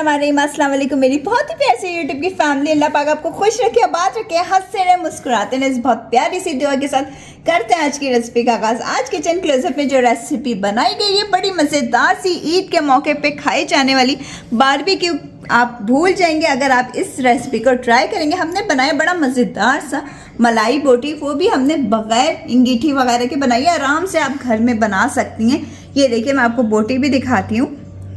बिस्मिल्लाहिर्रहमानिर्रहीम, अस्सलाम वालेकुम। मेरी बहुत ही प्यारी सी यूट्यूब की फैमिली, अल्लाह पाक आपको खुश रखे, आबाद रखे, हंसते रहे, मुस्कुराते रहे। इस बहुत प्यारी सी दुआ के साथ करते हैं आज की रेसिपी का आगाज़। आज किचन क्लोजअप में जो रेसिपी बनाई गई है, बड़ी मज़ेदार सी ईद के मौके पे खाई जाने वाली बारबेक्यू। आप भूल जाएंगे अगर आप इस रेसिपी को ट्राई करेंगे। हमने बनाया बड़ा मज़ेदार सा मलाई बोटी, वो भी हमने बग़ैर इंगीठी वगैरह के बनाई है। आराम से आप घर में बना सकती हैं। ये देखिए, मैं आपको बोटी भी दिखाती हूँ।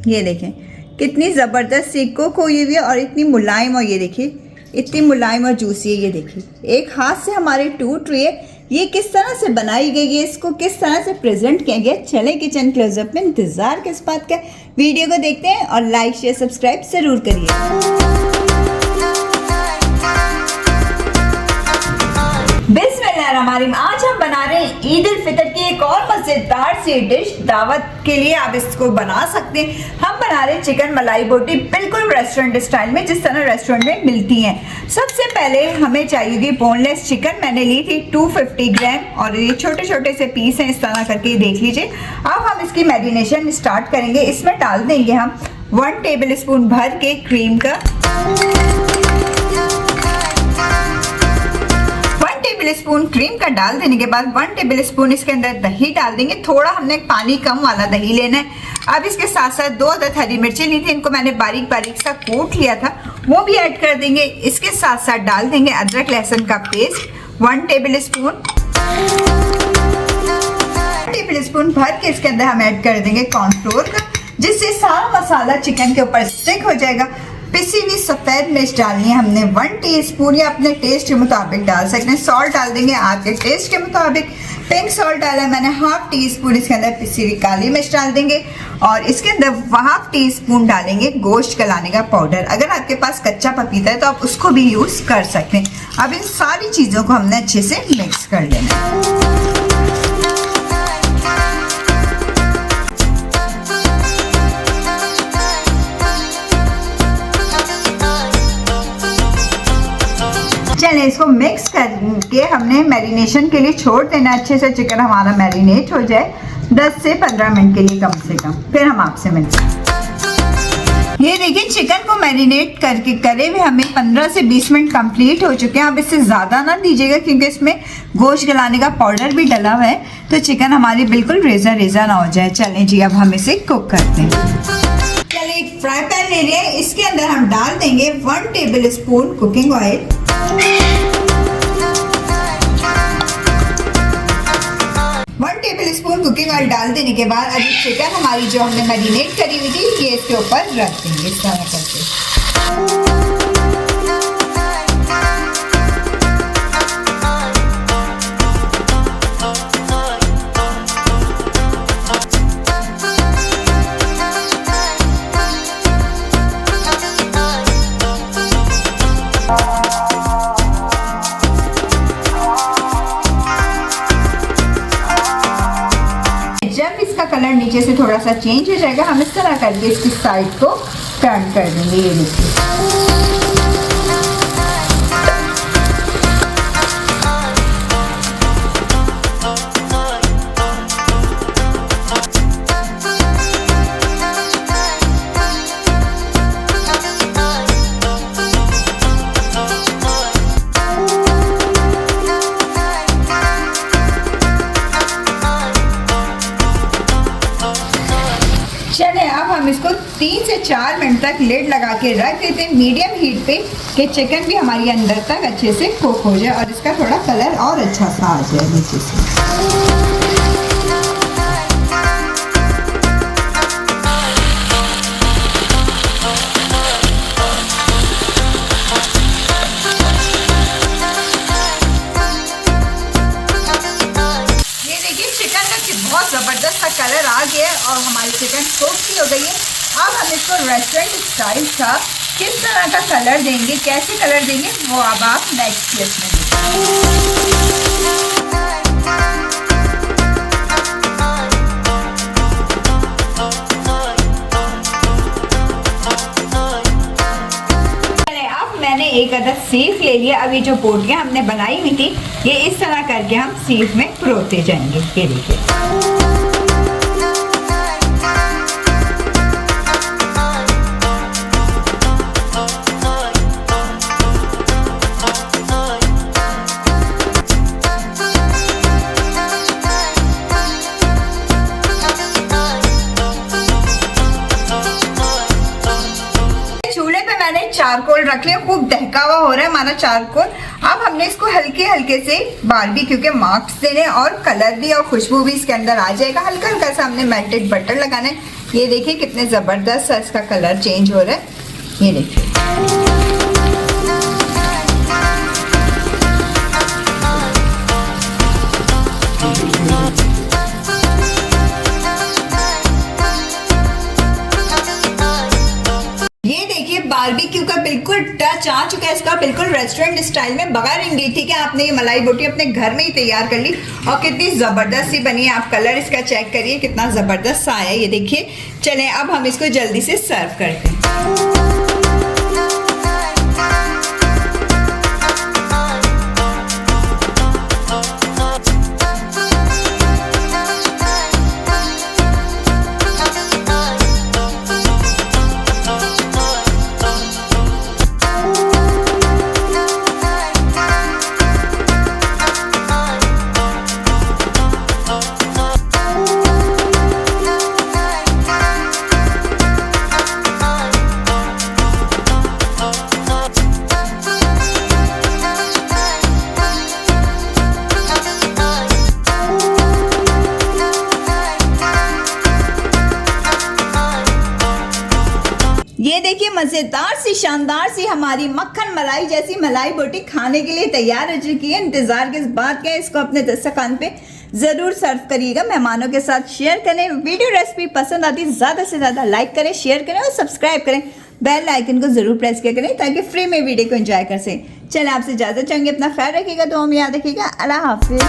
ये देखें कितनी ज़बरदस्त सी कुक हुई हुई है और इतनी मुलायम। और ये देखिए इतनी मुलायम और जूसी है। ये देखिए एक हाथ से हमारे टूट रही है। ये किस तरह से बनाई गई है, इसको किस तरह से प्रेजेंट किया गया। चलें किचन क्लोजअप में, इंतज़ार किस बात का, वीडियो को देखते हैं और लाइक शेयर सब्सक्राइब ज़रूर करिए। बिस्मिल्लाहिर्रहमानिर्रहीम। आज हम बना रहे हैं ईद उल फितर की एक और मज़ेदार सी डिश। दावत के लिए आप इसको बना सकते हैं। हम बना रहे हैं चिकन मलाई बोटी, बिल्कुल रेस्टोरेंट स्टाइल में, जिस तरह रेस्टोरेंट में मिलती हैं। सबसे पहले हमें चाहिए बोनलेस चिकन। मैंने ली थी 250 ग्राम और ये छोटे छोटे से पीस हैं, इस तरह करके देख लीजिए। अब हम इसकी मैरिनेशन स्टार्ट करेंगे। इसमें डाल देंगे हम 1 टेबल स्पून भर के क्रीम का, 1 टेबल स्पून क्रीम का डाल देने के बाद 1 टेबल स्पून इसके अंदर दही डाल देंगे। थोड़ा हमने पानी कम वाला दही लेना है। अब इसके साथ साथ 2 अदद हरी मिर्ची ली थी, इनको मैंने बारीक बारीक सा कूट लिया था, वो भी ऐड कर देंगे। इसके साथ साथ डाल देंगे अदरक लहसुन का paste 1 table spoon, 1 table spoon भर के इसके अंदर हम ऐड कर देंगे कॉर्नफ्लोर का, जिससे सारा मसाला चिकन के ऊपर स्टिक हो जाएगा। पिसी हुई सफ़ेद मिर्च डालनी है हमने 1 टीस्पून, या अपने टेस्ट के मुताबिक डाल सकते हैं। सॉल्ट डाल देंगे आपके टेस्ट के मुताबिक। पिंक सॉल्ट डाला है मैंने 1/2 टीस्पून। इसके अंदर पिसी हुई काली मिर्च डाल देंगे और इसके अंदर 1/2 टीस्पून डालेंगे गोश्त गलाने का पाउडर। अगर आपके पास कच्चा पपीता है तो आप उसको भी यूज़ कर सकते हैं। अब इन सारी चीज़ों को हमने अच्छे से मिक्स कर लेना है। चलें इसको मिक्स करके हमने मैरिनेशन के लिए छोड़ देना। अच्छे से चिकन हमारा मैरिनेट हो जाए 10 से 15 मिनट के लिए कम से कम, फिर हम आपसे मिलते हैं। ये देखिए चिकन को मैरिनेट करके करे हुए हमें 15 से 20 मिनट कंप्लीट हो चुके हैं। अब इससे ज़्यादा ना दीजिएगा क्योंकि इसमें गोश्त गलाने का पाउडर भी डला हुआ है, तो चिकन हमारी बिल्कुल रेजा रेजा ना हो जाए। चलें जी, अब हम इसे कुक करते हैं। चलिए एक फ्राई पैन ले लिया है, इसके अंदर हम डाल देंगे 1 table spoon cooking oil, 1 table spoon cooking oil डाल देने के बाद अभी चिकन हमारी जो हमने मैरिनेट करी हुई थी ये इसके ऊपर रख देंगे इस तरह करके। कलर नीचे से थोड़ा सा चेंज हो जाएगा, हम इस तरह करके इसकी साइड को टर्न कर देंगे। ये देखिए अब हम इसको 3 से 4 मिनट तक लिड लगा के रख देते हैं मीडियम हीट पे, कि चिकन भी हमारी अंदर तक अच्छे से कुक हो जाए और इसका थोड़ा कलर और अच्छा सा आ जाए नीचे से। बहुत ज़बरदस्त सा कलर आ गया है और हमारी चिकन कुक भी हो गई है। अब हम इसको रेस्टोरेंट स्टाइल का किस तरह का कलर देंगे, कैसे कलर देंगे, वो अब आप नेक्स्ट क्लिप में मैंने एक अदद सीफ ले लिया। अब ये जो बोटियाँ हमने बनाई हुई थी ये इस तरह करके हम सीफ में परोते जाएंगे। ये देखिए चारकोल रख लिया, खूब दहका हुआ हो रहा है हमारा चारकोल। अब हमने इसको हल्के हल्के से बारबेक्यू के मार्क्स देने और कलर भी और खुशबू भी इसके अंदर आ जाएगा। हल्का हल्का सा हमने मेल्टेड बटर लगाना है। ये देखिए कितने ज़बरदस्त सा इसका कलर चेंज हो रहा है, ये देखिए। ये देखिए बारबेक्यू का बिल्कुल टच आ चुका है इसका, बिल्कुल रेस्टोरेंट स्टाइल में, बगैर इंग्रेडिएंट के आपने ये मलाई बोटी अपने घर में ही तैयार कर ली और कितनी ज़बरदस्त सी बनी है। आप कलर इसका चेक करिए कितना ज़बरदस्त सा आया है, ये देखिए। चलें अब हम इसको जल्दी से सर्व करते हैं। ये देखिए मज़ेदार सी शानदार सी हमारी मक्खन मलाई जैसी मलाई बोटी खाने के लिए तैयार हो चुकी है। इंतज़ार किस बात का है, इसको अपने दस्तरखान पे ज़रूर सर्व करिएगा, मेहमानों के साथ शेयर करें। वीडियो रेसिपी पसंद आती ज़्यादा से ज़्यादा लाइक करें, शेयर करें और सब्सक्राइब करें। बेल आइकन को ज़रूर प्रेस किया करें ताकि फ्री में वीडियो को एंजॉय कर सकें। चलें आपसे इजाज़त चाहेंगे, अपना ख्याल रखिएगा, दुआ में याद रखिएगा। अल्लाह हाफिज़।